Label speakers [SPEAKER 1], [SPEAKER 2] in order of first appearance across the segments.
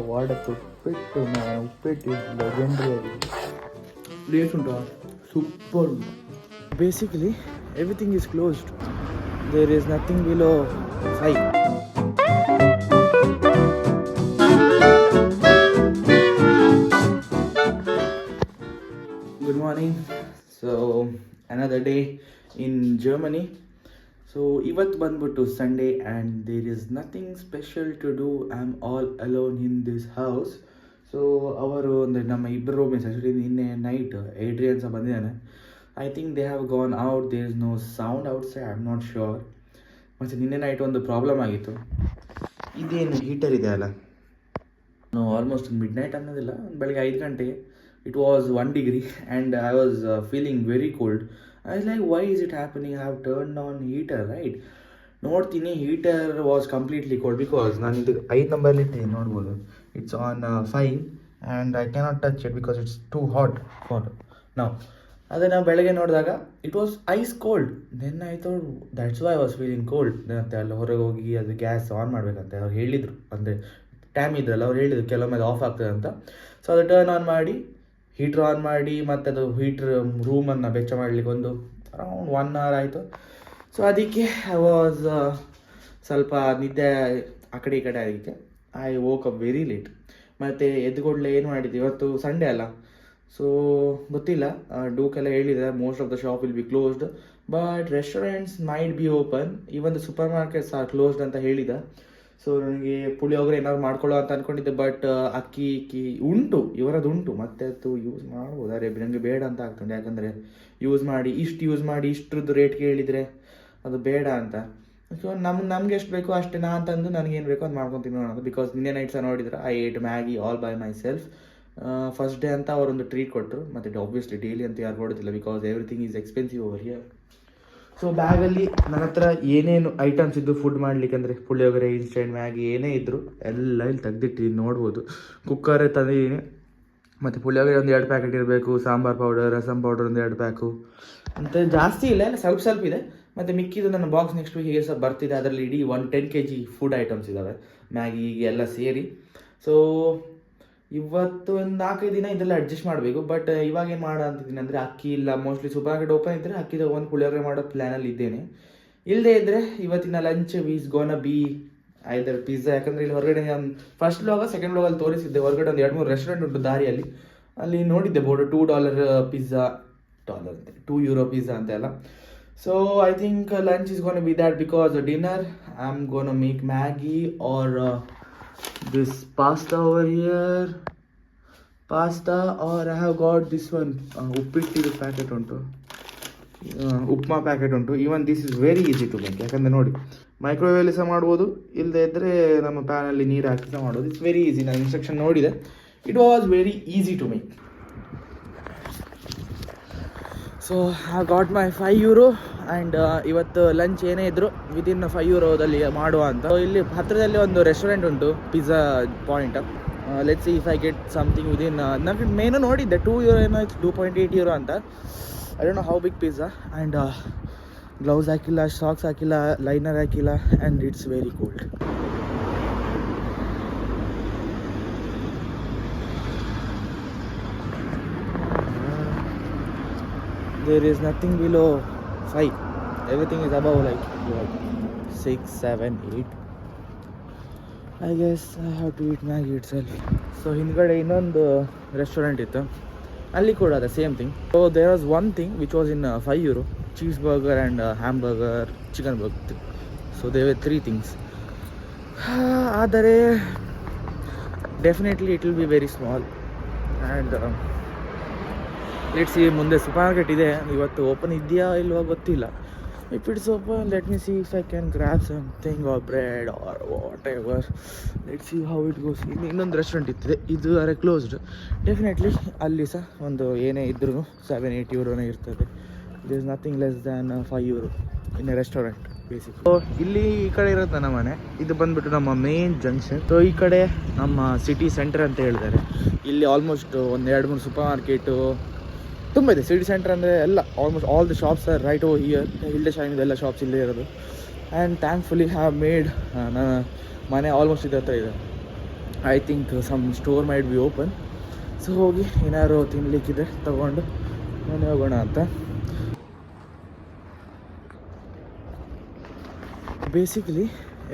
[SPEAKER 1] ವಾಡಕ್ಕೆ ಉಪ್ಪಿಟ್ಟು ನಾನು ಉಪ್ಪಿಟ್ಟು ಲೆಜೆಂಡ್ರಿ ಪ್ಲೇಸ್ ಉಂಟು ಸೂಪರ್ ಉಂಟು. Basically everything is closed, there is nothing below 5. Good morning. So another day in Germany. So ಇವತ್ತು ಬಂದ್ಬಿಟ್ಟು Sunday and there is nothing special to do. I am all alone in this house. So ಅವರು ಅಂದರೆ ನಮ್ಮ ಇಬ್ಬರು roommates actually ನಿನ್ನೆ night Adrian ಸಹ ಬಂದಿದ್ದಾನೆ. I think they have gone out, there is no sound outside, I am not sure. ಮತ್ತು ನಿನ್ನೆ night ಒಂದು ಪ್ರಾಬ್ಲಮ್ ಆಗಿತ್ತು. ಇದೇನು ಹೀಟರ್ ಇದೆ ಅಲ್ಲ, ಆಲ್ಮೋಸ್ಟ್ ಮಿಡ್ ನೈಟ್ ಅನ್ನೋದಿಲ್ಲ, ಬೆಳಗ್ಗೆ 5 ಗಂಟೆಗೆ it was 1 degree and I was feeling very cold. I was like, why is it happening? I have turned on heater, right? ನೋಡ್ತೀನಿ heater was completely cold because ನಾನು ಇದು 5 ನಂಬರಲ್ಲಿ ಇದ್ದೀನಿ, ನೋಡ್ಬೋದು it's on 5 and I cannot touch it because it's too hot for ನಾವು. ಅದೇ ನಾವು ಬೆಳಗ್ಗೆ ನೋಡಿದಾಗ it was ice cold. Then I thought that's why I was feeling cold. ಮತ್ತೆ ಅಲ್ಲಿ ಹೊರಗೆ ಹೋಗಿ ಅದು ಗ್ಯಾಸ್ ಆನ್ ಮಾಡಬೇಕಂತೆ ಅವ್ರು ಹೇಳಿದರು, ಅಂದರೆ ಟೈಮ್ ಇದ್ರಲ್ಲ ಅವ್ರು ಹೇಳಿದರು ಕೆಲವೊಮ್ಮೆ ಅದು ಆಫ್ ಆಗ್ತದೆ ಅಂತ. ಸೊ ಅದು ಟರ್ನ್ ಆನ್ ಮಾಡಿ ಹೀಟ್ರ್ ಆನ್ ಮಾಡಿ ಮತ್ತು ಅದು ಹೀಟ್ರ್ ರೂಮನ್ನು ಬೆಚ್ಚ ಮಾಡಲಿಕ್ಕೆ ಒಂದು ಅರೌಂಡ್ 1 hour ಆಯಿತು. ಸೊ ಅದಕ್ಕೆ ಐ ವಾಸ್ ಸ್ವಲ್ಪ ನಿದ್ದೆ ಆ ಕಡೆ ಈ ಕಡೆ ಅದಕ್ಕೆ I woke up very late. ಮತ್ತು ಎದ್ದುಕೊಡ್ಲೆ ಏನು ಮಾಡಿದ್ದೆ, ಇವತ್ತು ಸಂಡೇ ಅಲ್ಲ, ಸೊ ಗೊತ್ತಿಲ್ಲ, ಡೂಕೆಲ್ಲ ಹೇಳಿದೆ most of the shop will be closed but restaurants mite be open, even the super markets are closed ಅಂತ ಹೇಳಿದ. ಸೊ ನನಗೆ ಪುಳಿಯೋಗರೆ ಏನಾದ್ರು ಮಾಡ್ಕೊಳ್ಳೋ ಅಂತ ಅಂದ್ಕೊಂಡಿದ್ದೆ, ಬಟ್ ಅಕ್ಕಿ ಉಂಟು, ಇವರದ್ದು ಉಂಟು, ಮತ್ತೆ ಅದು ಯೂಸ್ ಮಾಡ್ಬೋದು. ಅರೆ ನನಗೆ ಬೇಡ ಅಂತ ಆಗ್ತದೆ, ಯಾಕಂದರೆ ಯೂಸ್ ಮಾಡಿ ಇಷ್ಟರದ್ದು ರೇಟ್ ಕೇಳಿದರೆ ಅದು ಬೇಡ ಅಂತ. ಸೊ ನಮ್ಗೆ ಎಷ್ಟು ಬೇಕೋ ಅಷ್ಟೇ ನಾ ಅಂತಂದು ನನಗೇನು ಬೇಕೋ ಅದು ಮಾಡ್ಕೊತೀನಿ ಅನ್ನೋದು. ಬಿಕಾಸ್ ನಿನ್ನೆ ನೈಟ್ ಸಹ ನೋಡಿದ್ರೆ I eight Maggi all by my self. First day ಅಂತ ಅವರೊಂದು ಟ್ರೀಟ್ ಕೊಟ್ಟರು, ಮತ್ತು ಆಬ್ವಿಯಸ್ಲಿ ಡೈಲಿ ಅಂತ ಯಾರು ಕೊಡೋದಿಲ್ಲ because everything is expensive over here. So ಬ್ಯಾಗಲ್ಲಿ ನನ್ನ ಹತ್ರ ಏನೇನು ಐಟಮ್ಸ್ ಇದ್ದು ಫುಡ್ ಮಾಡಲಿಕ್ಕೆ, ಅಂದರೆ ಪುಳಿಯೋಗರೆ, ಇನ್ಸ್ಟೆಂಟ್ ಮ್ಯಾಗಿ ಏನೇ ಇದ್ದರು ಎಲ್ಲ ಇಲ್ಲಿ ತೆಗ್ದಿಟ್ಟಿದ್ದೀನಿ, ನೋಡ್ಬೋದು. ಕುಕ್ಕರೇ ತಂದಿದ್ದೀನಿ, ಮತ್ತು ಪುಳಿಯೋಗರೆ ಒಂದು 2 ಪ್ಯಾಕೆಟ್ ಇರಬೇಕು, ಸಾಂಬಾರು ಪೌಡರ್, ರಸಮ್ ಪೌಡರ್ ಒಂದು 2 ಪ್ಯಾಕು, ಮತ್ತು ಜಾಸ್ತಿ ಇಲ್ಲ, ಸ್ವಲ್ಪ ಇದೆ. ಮತ್ತು ಮಿಕ್ಕಿದ್ದು ನನ್ನ ಬಾಕ್ಸ್ ನೆಕ್ಸ್ಟ್ ವೀಕ್ ಹೇಗೆ ಸಹ ಬರ್ತಿದೆ, ಅದರಲ್ಲಿ ಇಡೀ 10 kg ಫುಡ್ ಐಟಮ್ಸ್ ಇದ್ದಾವೆ, ಮ್ಯಾಗಿ ಎಲ್ಲ ಸೇರಿ. ಸೊ ಇವತ್ತು ಒಂದು 4-5 ದಿನ ಇದೆಲ್ಲ ಅಡ್ಜಸ್ಟ್ ಮಾಡಬೇಕು. ಬಟ್ ಇವಾಗ ಏನು ಮಾಡೋ ಅಂತಿದ್ದೀನಿ ಅಂದರೆ, ಅಕ್ಕಿ ಇಲ್ಲ, ಮೋಸ್ಟ್ಲಿ ಸೂಪರ್ ಮಾರ್ಕೆಟ್ ಓಪನ್ ಇದ್ದರೆ ಅಕ್ಕಿ ಒಂದು ಪುಳಿಯೋಗರೆ ಮಾಡೋ ಪ್ಲ್ಯಾನಲ್ಲಿ ಇದ್ದೇನೆ. ಇಲ್ಲದೇ ಇದ್ದರೆ ಇವತ್ತಿನ lunch is ಗೋನ be either pizza. ಯಾಕಂದರೆ ಇಲ್ಲಿ ಹೊರಗಡೆ ನಾನು ಫಸ್ಟ್ ವ್ಲಾಗ ಸೆಕೆಂಡ್ ವ್ಲಾಗಲ್ಲಿ ತೋರಿಸಿದ್ದೆ, ಹೊರಗಡೆ ಒಂದು 2-3 ರೆಸ್ಟೋರೆಂಟ್ ಉಂಟು ದಾರಿಯಲ್ಲಿ, ಅಲ್ಲಿ ನೋಡಿದ್ದೆ ಬೋರ್ಡು $2 ಪಿಜ್ಜಾ, €2 ಪಿಜ್ಜಾ ಅಂತ ಎಲ್ಲ. So I think lunch is gonna be that. Because dinner I am gonna make Maggi or this pasta over here, or I have got this one ಉಪ್ಪಿಟ್ಟಿದು ಪ್ಯಾಕೆಟ್ ಉಂಟು, upma packet ಉಂಟು. Even this is very easy to make, ಯಾಕಂದರೆ ನೋಡಿ ಮೈಕ್ರೋವೇವಲ್ಲಿ ಸಹ ಮಾಡ್ಬೋದು, ಇಲ್ಲದೆ ಇದ್ದರೆ ನಮ್ಮ ಪ್ಯಾನಲ್ಲಿ ನೀರು ಹಾಕಿ ಸಹ ಮಾಡ್ಬೋದು. It's very easy. ನಾನು ಇನ್ಸ್ಟ್ರಕ್ಷನ್ ನೋಡಿದೆ, it was very easy to make. So I got my €5 and ಇವತ್ತು ಲಂಚ್ ಏನೇ ಇದ್ದರೂ ವಿದಿನ್ €5 ಮಾಡುವ ಅಂತ. ಇಲ್ಲಿ ಹತ್ತಿರದಲ್ಲಿ ಒಂದು ರೆಸ್ಟೋರೆಂಟ್ ಉಂಟು, pizza point. Let's see if I get something within. ನನಗೆ ಮೇನು ನೋಡಿದ್ದೆ €2 ಏನೋ ಇತ್ತು, €2.8 ಅಂತ. I don't know how big pizza. And gloves ಹಾಕಿಲ್ಲ, ಸಾಕ್ಸ್ ಹಾಕಿಲ್ಲ, ಲೈನರ್ ಹಾಕಿಲ್ಲ, and it's very cold. There is nothing below 5. Everything is above like 6, 7, 8. I guess I have to eat Maggi itself. So ಹಿಂದ್ಗಡೆ ಇನ್ನೊಂದು restaurant ಇತ್ತು, ಅಲ್ಲಿ ಕೂಡ ಅದೇ same thing. So there was one thing which was in €5, cheese burger and hamburger, chicken burger. So they were 3 things. ಆದರೆ definitely it will be very small. And let's see, ಮುಂದೆ supermarket ಇದೆ, ಇವತ್ತು open ಇದೆಯಾ ಇಲ್ವಾ ಗೊತ್ತಿಲ್ಲ. If it's open let me see if I can grab something or bread or whatever. Let's see how it goes. ಇನ್ನೊಂದು restaurant ಇತ್ತಿದೆ, ಇದು ಅರೆ ಕ್ಲೋಸ್ಡ್. ಡೆಫಿನೆಟ್ಲಿ ಅಲ್ಲಿ ಸಹ ಒಂದು ಏನೇ ಇದ್ರೂ €7-8 ಇರ್ತದೆ. This is nothing less than €5 in a restaurant basic. So ಇಲ್ಲಿ ಈ ಕಡೆ ಇರೋದು ನನ್ನ ಮನೆ, ಇದು ಬಂದುಬಿಟ್ಟು ನಮ್ಮ ಮೇನ್ ಜಂಕ್ಷನ್. ಸೊ ಈ ಕಡೆ ನಮ್ಮ ಸಿಟಿ ಸೆಂಟರ್ ಅಂತ ಹೇಳ್ತಾರೆ. ಇಲ್ಲಿ ಆಲ್ಮೋಸ್ಟ್ ಒಂದು 2-3 ಸೂಪರ್ ಮಾರ್ಕೆಟು ತುಂಬ ಇದೆ. ಸಿಟಿ ಸೆಂಟರ್ ಅಂದರೆ ಎಲ್ಲ almost all the shops are right over here. ಇಲ್ಲದೆ ಶಾಪಿಂಗ್ ಶಾಪ್ಸ್ ಇಲ್ಲೇ ಇರೋದು. ಆ್ಯಂಡ್ ಥ್ಯಾಂಕ್ಫುಲಿ ಹ್ಯಾವ್ ಮೇಡ್ ನನ್ನ ಮನೆ ಆಲ್ಮೋಸ್ಟ್ ಇದೆ ಹತ್ರ ಇದೆ. I think some store might be open. So ಹೋಗಿ ಏನಾದ್ರು ತಿನ್ನಲಿಕ್ಕಿದೆ ತಗೊಂಡು ಮನೆ ಹೋಗೋಣ ಅಂತ. Basically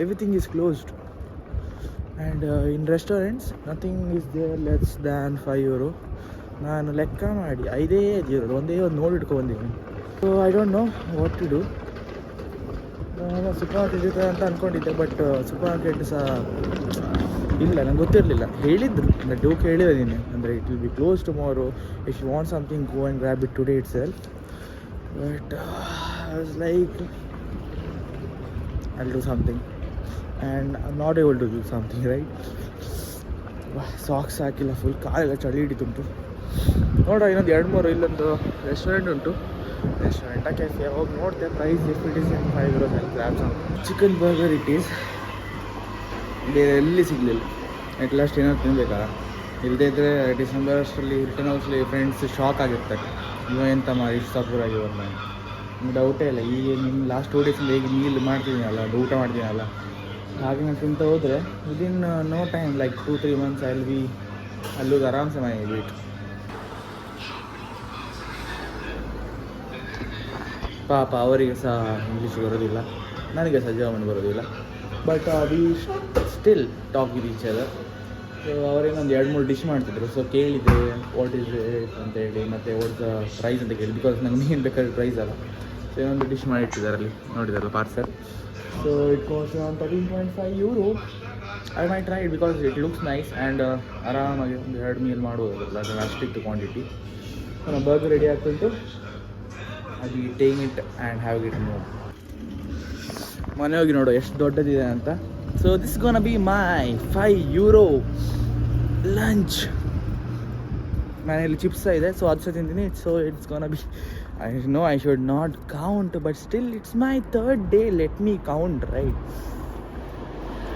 [SPEAKER 1] everything is closed and in restaurants nothing is there less than €5. ನಾನು ಲೆಕ್ಕ ಮಾಡಿ 5 ಇರೋದು ಒಂದೇ ಒಂದು ನೋಡಿ ಇಟ್ಕೊಂಡ್ಬಂದಿದ್ದೀನಿ. So I don't know what to do. ನಾನು ಸೂಪರ್ ಮಾರ್ಕೆಟ್ ಇರುತ್ತೆ ಅಂತ ಅಂದ್ಕೊಂಡಿದ್ದೆ, ಬಟ್ ಸೂಪರ್ ಮಾರ್ಕೆಟ್ ಸಹ ಇಲ್ಲ, ನಂಗೆ ಗೊತ್ತಿರಲಿಲ್ಲ. ಹೇಳಿದ್ರು ಡೂಕ್ ಹೇಳಿದ್ದೀನಿ ಅಂದರೆ it will be close tomorrow, if you want something go and grab it today itself. But I was like I'll do something and I'm not able to do something, right? Socks ಹಾಕಿಲ್ಲ, full ಕಾಲೆಲ್ಲ ಚಳಿ ಹಿಡಿತುಂಟು. ನೋಡ ಇನ್ನೊಂದು 2-3 ಇಲ್ಲೊಂದು restaurant ಉಂಟು, restaurant cafe. ಹೋಗಿ ನೋಡ್ತೆ price if it is €5 and grab chicken burger it is. ಬೇರೆ ಎಲ್ಲಿ ಸಿಗಲಿಲ್ಲ. ಅಟ್ ಲಾಸ್ಟ್ ಏನಾದ್ರು ತಿನ್ನಬೇಕಲ್ಲ, ಇಲ್ಲದೇ ಇದ್ದರೆ ಡಿಸೆಂಬರ್ ಅಷ್ಟರಲ್ಲಿ ರಿಟರ್ನ್ ಹೌಸ್ಲಿ ಫ್ರೆಂಡ್ಸ್ ಶಾಕ್ ಆಗಿರ್ತಾರೆ, ಇವ ಎಂತ ಮಾಡಿ ಇಷ್ಟು ಸಪೂರ್ ಆಗಿವಲ್ಲ. ನಿಮ್ಗೆ ಡೌಟೇ ಇಲ್ಲ, ಈಗ ನಿಮ್ಮ ಲಾಸ್ಟ್ 2 ಡೇಸಿಂದ ಹೇಗೆ ಮೀಲ್ ಮಾಡ್ತಿದ್ದೀನಲ್ಲ, ಊಟ ಮಾಡ್ತೀನಲ್ಲ, ಹಾಗೆ ನಾನು ತಿಂತ ಹೋದರೆ within no time like 2-3 months I will be ಅಲ್ಲೂದು ಆರಾಮ್ಸೆ ಮನೆ ವೀಟ್. ಪಾಪ ಅವರಿಗೆ ಸಹ ಇಂಗ್ಲೀಷ್ ಬರೋದಿಲ್ಲ, ನನಗೆ ಸಹ ಜರ್ಮನ್ ಬರೋದಿಲ್ಲ, but we still talk with each other. So ಅವರೇನೊಂದು 2-3 ಡಿಶ್ ಮಾಡ್ತಿದ್ರು. ಸೊ ಕೇಳಿದೆ ವಾಟ್ ಈಸ್ ರೇಟ್ ಅಂತೇಳಿ, ಮತ್ತು ವಾಟ್ ದ ಪ್ರೈಸ್ ಅಂತ ಕೇಳಿ, ಬಿಕಾಸ್ ನಂಗೆ ಏನು ಬೇಕಾದ್ರೆ ಪ್ರೈಸ್ ಅಲ್ಲ. ಸೊ ಇನ್ನೊಂದು ಡಿಶ್ ಮಾಡಿಟ್ಟಿದ್ದಾರೆ ಅಲ್ಲಿ, ನೋಡಿದಾರಲ್ಲ parcel. So it cost around €13.5. I my try it because it looks nice and ಆರಾಮಾಗಿ ಒಂದು 2 ಮೀಲ್ ಮಾಡ್ಬೋದಲ್ಲ, ಅದನ್ನು ಅಷ್ಟಿತ್ತು ಕ್ವಾಂಟಿಟಿ. ಸೊ ನಮ್ಮ ಬರ್ಗರ್ ರೆಡಿ ಆಗ್ತುಂಟು, ಅದು take it and have it move. ಮನೆ ಹೋಗಿ ನೋಡು ಎಷ್ಟು ದೊಡ್ಡದಿದೆ ಅಂತ. So this gonna be my €5 lunch. ಮನೆಯಲ್ಲಿ ಚಿಪ್ಸ್ ಇದೆ, ಸೊ ಅದು ಸಹ ತಿಂತೀನಿ. So it's gonna be, I know I should not count, but still it's my 3rd day. Let me count, right?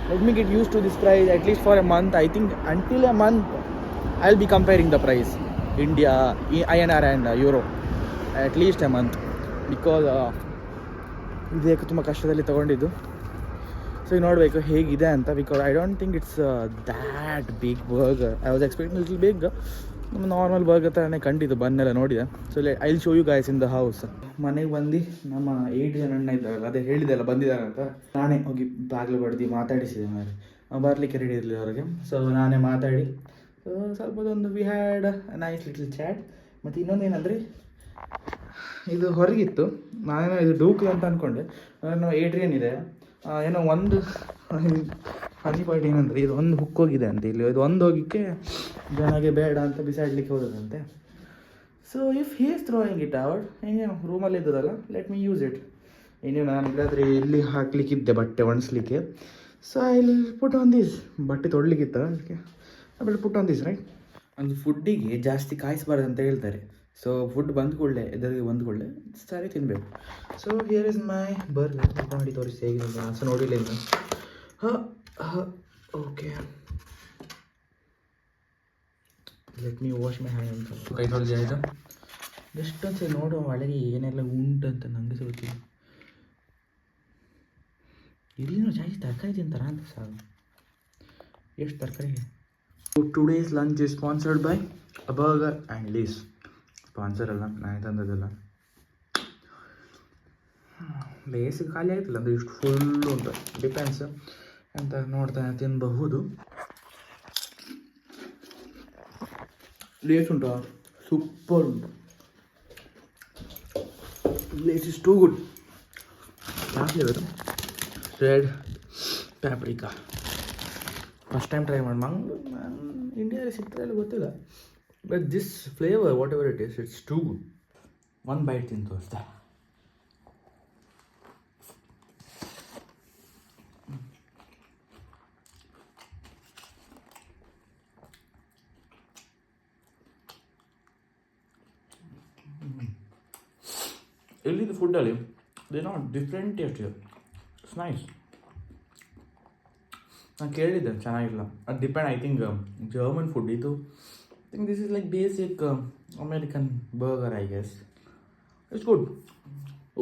[SPEAKER 1] Let me get use to this price at least for a month. I think until a month I'll be comparing the price India, INR and euro at least a month, because ಇದಕ್ಕೆ ತುಂಬ ಕಷ್ಟದಲ್ಲಿ ತೊಗೊಂಡಿದ್ದು. So ಈಗ ನೋಡಬೇಕು ಹೇಗಿದೆ ಅಂತ, because I don't think it's that big burger. I was expecting little big. ನಮ್ಮ normal burger ಥರನೇ ಕಂಡಿದ್ದು, ಬನ್ನೆಲ್ಲ ನೋಡಿದೆ. So I will show you guys in the house. ಮನೆಗೆ ಬಂದು ನಮ್ಮ 8 ಜನ ಅಣ್ಣ ಇದ್ದಾರಲ್ಲ, ಅದೇ ಹೇಳಿದೆಲ್ಲ ಬಂದಿದ್ದಾರೆ ಅಂತ, ನಾನೇ ಹೋಗಿ ಬಾಗಿಲು ಬಡ್ದು ಮಾತಾಡಿಸಿದೆ. ಮೇಲೆ ಬರಲಿಕ್ಕೆ ರೆಡಿ ಇರಲಿಲ್ಲ ಅವ್ರಿಗೆ. ಸೊ ನಾನೇ ಮಾತಾಡಿ ಸ್ವಲ್ಪದೊಂದು we had nice little chat. ಮತ್ತು ಇನ್ನೊಂದೇನೆಂದರೆ, ಇದು ಹೊರಗಿತ್ತು, ನಾನೇನೋ ಇದು ಡೂಕ್ ಅಂತ ಅಂದ್ಕೊಂಡೆ. ನಾನು ಏಡ್ರಿಯನ್ ಇದೆ ಏನೋ ಒಂದು ಫನಿ ಪಾಯಿಂಟ್ ಏನಂದರೆ, ಇದು ಒಂದು ಹುಕ್ ಹೋಗಿದೆ ಅಂತ ಇಲ್ಲಿ. ಇದು ಒಂದು ಹೋಗಿಕ್ಕೆ ಜನಗೆ ಬೇಡ ಅಂತ ಬಿಸಾಡಲಿಕ್ಕೆ ಹೋದಂತೆ. So if he is throwing it out, ಹೆಂಗೇನು ರೂಮಲ್ಲಿ ಇದ್ದದಲ್ಲ, ಲೆಟ್ ಮೀ ಯೂಸ್ ಇಟ್. ಇನ್ನೇನು ನಾನು ಇಲ್ಲಾದರೆ ಎಲ್ಲಿ ಹಾಕಲಿಕ್ಕಿದ್ದೆ ಬಟ್ಟೆ ಒಣಸ್ಲಿಕ್ಕೆ. So I will put on this. ಬಟ್ಟೆ ತೊಡಲಿಕ್ಕಿತ್ತ ಅದಕ್ಕೆ I will put on this, right? ಒಂದು ಫುಡ್ಡಿಗೆ ಜಾಸ್ತಿ ಕಾಯಿಸಬಾರ್ದು ಅಂತ ಹೇಳ್ತಾರೆ. ಸೊ ಫುಡ್ ಬಂದ ಕೂಡಲೇ ಎದುರಿಗೆ ಬಂದ ಕೂಡಲೇ ಸರಿ ತಿನ್ನಬೇಕು. So here is my burger. ಊಟ ಮಾಡಿ ತೋರಿಸಿ ಹೇಗಿದೆ ಅಂತ. ನಾನು ಸಹ ನೋಡಿಲ್ಲ ಇನ್ನು. Okay, let me wash my hand ಅಂತ. ಕೈ ತೊಳೆದು ಆಯಿತು. ಎಷ್ಟೊಂದು ನೋಡುವ ಒಳಗೆ ಏನೆಲ್ಲ ಉಂಟಂತ ನನಗೆ ಸಹ ಗೊತ್ತಿಲ್ಲ. ಇಲ್ಲಿನೂ ಜಾಸ್ತಿ ತರಕಾರಿ ತಿಂತಾರ ಅಂತ ಸಾಕು. ಎಷ್ಟು ತರಕಾರಿ. Today's lunch is sponsored by a burger and lease. Sponsor ಅಲ್ಲ, ನಾನು ತಂದದಲ್ಲ. ಲೇಸಿಗೆ ಖಾಲಿ ಆಯ್ತಿಲ್ಲ ಅಂದರೆ ಇಷ್ಟು ಫುಲ್ಲು ಉಂಟು, ಡಿಪೆಂಡ್ಸ್ ಅಂತ ನೋಡ್ತಾ ತಿನ್ನಬಹುದು. ಲೇಸ್ ಉಂಟು, ಸೂಪರ್ ಉಂಟು. Lay's is too good. ಯಾವ flavour? Red paprika. First time try ಮಾಡಿ. ಇಂಡಿಯಾದಲ್ಲಿ ಸಿಗ್ತಾಯಿಲ್ಲ ಗೊತ್ತಿಲ್ಲ, but this flavour whatever it is, it's too good. ಒಂದು ಬೈಟ್ ತಿಂದು ತೋರಿಸ್ತಾ. ಎಲ್ಲಿದ್ದು ಫುಡ್ಡಲ್ಲಿ ದೇ ನಾಟ್ ಡಿಫ್ರೆಂಟ್ ಟೇಸ್ಟ್ ಇದೆ. It's nice. ನಾನು ಕೇಳಿದ್ದೆ ಚೆನ್ನಾಗಿಲ್ಲ. ಅದು depend, I think German food ಇದು. I think this is like basic American burger, I guess. It's good.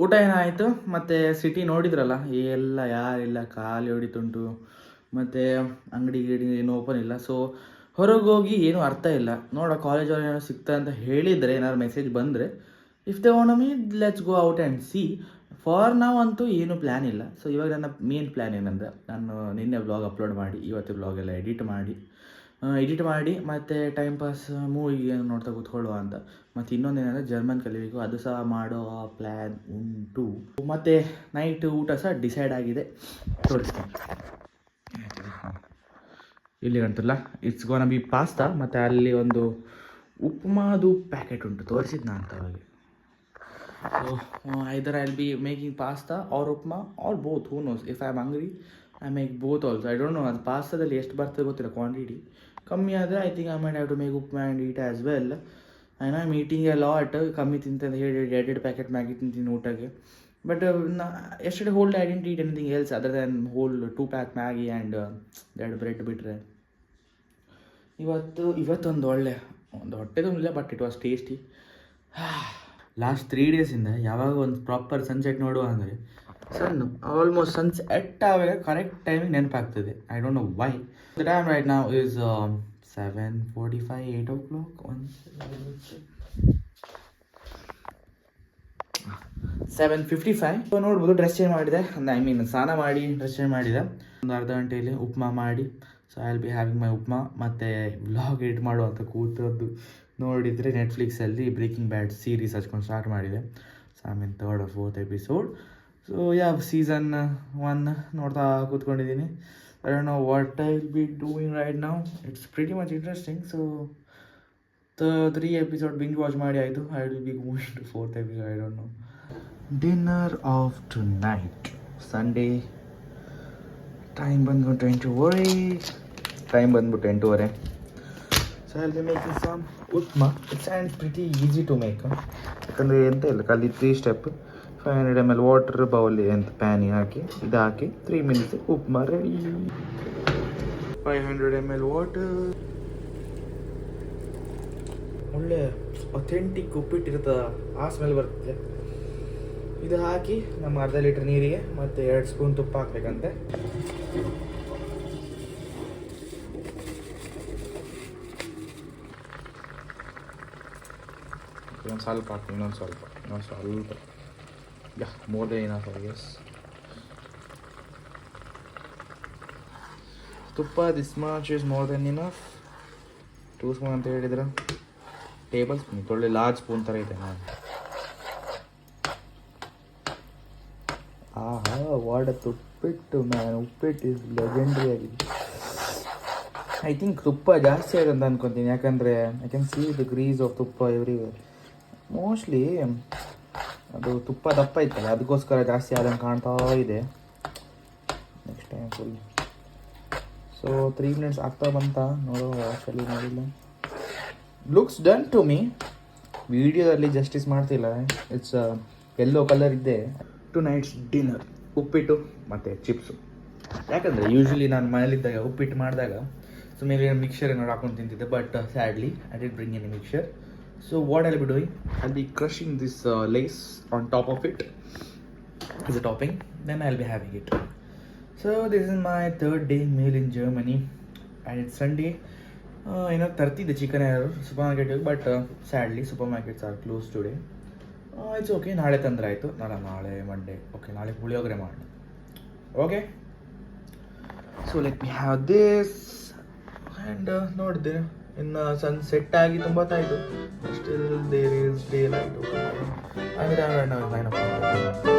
[SPEAKER 1] ಊಟ ಏನಾಯಿತು, ಮತ್ತು ಸಿಟಿ ನೋಡಿದ್ರಲ್ಲ, ಎಲ್ಲ ಯಾರಿಲ್ಲ, ಖಾಲಿ ಹೊಡಿತುಂಟು. ಮತ್ತು ಅಂಗಡಿ ಗಿಡಿ ಏನು ಓಪನ್ ಇಲ್ಲ. ಸೊ ಹೊರಗೆ ಹೋಗಿ ಏನೂ ಅರ್ಥ ಇಲ್ಲ. ನೋಡೋ ಕಾಲೇಜಲ್ಲಿ ಏನೋ ಸಿಗ್ತಾ ಅಂತ ಹೇಳಿದರೆ, ಏನಾದ್ರು ಮೆಸೇಜ್ ಬಂದರೆ, if they want me let's go out and C. For ನಾವು ಅಂತೂ ಏನೂ ಪ್ಲ್ಯಾನ್ ಇಲ್ಲ. ಸೊ ಇವಾಗ ನನ್ನ ಮೇನ್ ಪ್ಲ್ಯಾನ್ ಏನಂದರೆ, ನಾನು ನಿನ್ನೆ ವ್ಲಾಗ್ ಅಪ್ಲೋಡ್ ಮಾಡಿ ಇವತ್ತು ವ್ಲಾಗೆಲ್ಲ ಎಡಿಟ್ ಮಾಡಿ ಮತ್ತು ಟೈಮ್ ಪಾಸ್ ಮೂವಿ ನೋಡ್ತಾ ಕೂತ್ಕೊಳ್ಳುವ ಅಂತ. ಮತ್ತು ಇನ್ನೊಂದೇನೆಂದರೆ ಜರ್ಮನ್ ಕಲಿಬೇಕು, ಅದು ಸಹ ಮಾಡೋ ಪ್ಲ್ಯಾನ್ ಉಂಟು. ಮತ್ತು ನೈಟ್ ಊಟ ಸಹ ಡಿಸೈಡ್ ಆಗಿದೆ, ತೋರಿಸ್ತೀನಿ. ಇಲ್ಲಿ ಕಾಣ್ತಲ್ಲ, ಇಟ್ಸ್ ಗೋನ ಬಿ ಪಾಸ್ತಾ. ಮತ್ತು ಅಲ್ಲಿ ಒಂದು ಉಪ್ಮಾದು ಪ್ಯಾಕೆಟ್ ಉಂಟು, ತೋರಿಸಿದ್ದು ನಾನು ಅಂತವಾಗಿ. So either I will be making pasta or upma or both, who knows. If I am hungry I make both also. I don't know ಅದು ಪಾಸ್ತಾದಲ್ಲಿ ಎಷ್ಟು ಬರ್ತದೆ ಗೊತ್ತಿಲ್ಲ, ಕ್ವಾಂಟಿಟಿ ಕಮ್ಮಿ ಆದರೆ I think I might have to make upma and eat as well. I know I'm eating a lot. ಕಮ್ಮಿ ತಿಂತಂದು ಹೇಳಿ 2 packet Maggi ತಿಂತೀನಿ ಊಟಕ್ಕೆ. But yesterday whole I didn't eat anything else other than whole 2 pack Maggi and 2 bread ಬಿಟ್ಟರೆ. ಇವತ್ತೊಂದು ಒಂದು ಹೊಟ್ಟೆ ತುಂಬಿಲ್ಲ, but it was tasty. Last 3 ಡೇಸಿಂದ ಯಾವಾಗ ಒಂದು ಪ್ರಾಪರ್ ಸನ್ಸೆಟ್ ನೋಡುವ ಅಂದರೆ ಆಲ್ಮೋಸ್ಟ್ ಸನ್ಸೆಟ್ ಆವಾಗ ಕರೆಕ್ಟ್ ಟೈಮಿಗೆ ನೆನಪಾಗ್ತದೆ. I don't know why. The time right now is 7:45, 8 o'clock. 7:55. So ನೋಡ್ಬೋದು, ಡ್ರೆಸ್ ಚೇಂಜ್ ಮಾಡಿದೆ. ಸ್ನಾನ ಮಾಡಿ ಡ್ರೆಸ್ ಚೇಂಜ್ ಮಾಡಿದೆ. ಒಂದು ಅರ್ಧ ಗಂಟೆಯಲ್ಲಿ ಉಪ್ಮಾ ಮಾಡಿ, so I will be having my upma. ಮತ್ತು ವ್ಲಾಗ್ ಎಡಿಟ್ ಮಾಡುವಂಥ ಕೂತದ್ದು ನೋಡಿದರೆ ನೆಟ್ಫ್ಲಿಕ್ಸಲ್ಲಿ ಬ್ರೇಕಿಂಗ್ ಬ್ಯಾಡ್ ಸೀರೀಸ್ ಹಚ್ಕೊಂಡು ಸ್ಟಾರ್ಟ್ ಮಾಡಿದೆ. So I mean 3rd or 4th episode. So season 1 ನೋಡ್ತಾ ಕೂತ್ಕೊಂಡಿದ್ದೀನಿ. I don't know what I will be doing right now. It's pretty much interesting. So 3 episode binge watch ಮಾಡಿ ಆಯಿತು. I will be moving to 4th episode. I don't know. Dinner off to night Sunday. Time ಬಂದ್ಬಿಟ್ಟು 8:30. So I will be making some upma. It's and pretty easy to make. ಯಾಕಂದರೆ ಎಂತ ಇಲ್ಲ, ಖಾಲಿ 3 step. 500 ml water ಬೌಲಿ ಅಂತ ಪ್ಯಾನಿಗೆ ಹಾಕಿ, ಇದು ಹಾಕಿ 3 minutes upma ready. 500 ml water. ಒಳ್ಳೆ authentic ಉಪ್ಪಿಟ್ಟಿರ್ತದ, ಆ smell ಬರ್ತದೆ. ಇದು ಹಾಕಿ ನಮ್ಮ ಅರ್ಧ ಲೀಟ್ರ್ ನೀರಿಗೆ ಮತ್ತು 2 ಸ್ಪೂನ್ ತುಪ್ಪ ಹಾಕ್ಬೇಕಂತೆ. ಇನ್ನೊಂದು ಸ್ವಲ್ಪ ಹಾಕಿ, ಇನ್ನೊಂದು ಸ್ವಲ್ಪ. More than enough I guess. Tuppa this much is more than enough. 2 spoon ಅಂತ ಹೇಳಿದ್ರೆ ಟೇಬಲ್ ಸ್ಪೂನ್, ಒಳ್ಳೆ ಲಾರ್ಜ್ ಸ್ಪೂನ್ ಥರ ಇದೆ ನಾನು. ವಾಡತ್ತು uppittu man. Uppittu is legendary ಆಗಿದೆ. ಐ ಥಿಂಕ್ ತುಪ್ಪ ಜಾಸ್ತಿ ಆಗಿದೆ ಅಂತ ಅನ್ಕೊತೀನಿ, ಯಾಕಂದರೆ I can see the grease of tuppa everywhere. Mostly ಅದು ತುಪ್ಪ ದಪ್ಪ ಇತ್ತಲ್ಲ, ಅದಕ್ಕೋಸ್ಕರ ಜಾಸ್ತಿ ಆದಂಗೆ ಕಾಣ್ತಾ ಇದೆ. Next time full. So 3 minutes ಆಗ್ತಾ ಬಂತ ನೋಡೋ, ಆ್ಯಕ್ಚುಲಿ ನೋಡಿಲ್ಲ. Looks done to me. ವಿಡಿಯೋದಲ್ಲಿ ಜಸ್ಟಿಸ್ ಮಾಡ್ತಿಲ್ಲ. ಇಟ್ಸ್ ಯೆಲ್ಲೋ ಕಲರ್ ಇದೆ. ಟು ನೈಟ್ಸ್ ಡಿನ್ನರ್ ಉಪ್ಪಿಟ್ಟು ಮತ್ತು ಚಿಪ್ಸು. ಯಾಕಂದರೆ ಯೂಶ್ವಲಿ ನಾನು ಮನೇಲಿದ್ದಾಗ ಉಪ್ಪಿಟ್ಟು ಮಾಡಿದಾಗ ಸುಮ್ಮನೆ ಮಿಕ್ಸರ್ ಏನಾದ್ರು ಹಾಕೊಂಡು ತಿಂತಿದ್ದೆ. But sadly I did bring any mixture. So what I'll be doing, I'll be crushing this lace on top of it as a topping. Then I'll be having it. So this is my 3rd day meal in Germany, and it's Sunday. ತರ್ತಿದ್ದೆ chicken ಯಾರು ಸೂಪರ್ಮಾರ್ಕೆಟ್ಗೆ, but sadly supermarkets are close today. It's okay, ನಾಳೆ ತಂದ್ರೆ ಆಯಿತು. ನಾಳೆ Monday. Okay, ನಾಳೆ ಪುಳಿಯೋಗರೆ ಮಾಡೋಣ. Okay, so let me have this. And ನೋಡಿದೆ ಇನ್ನು ಸನ್ಸೆಟ್ ಆಗಿ ತುಂಬ ಹೊತ್ತಾಯಿತು. Still there is daylight. ಅಂದರೆ 9 o'clock.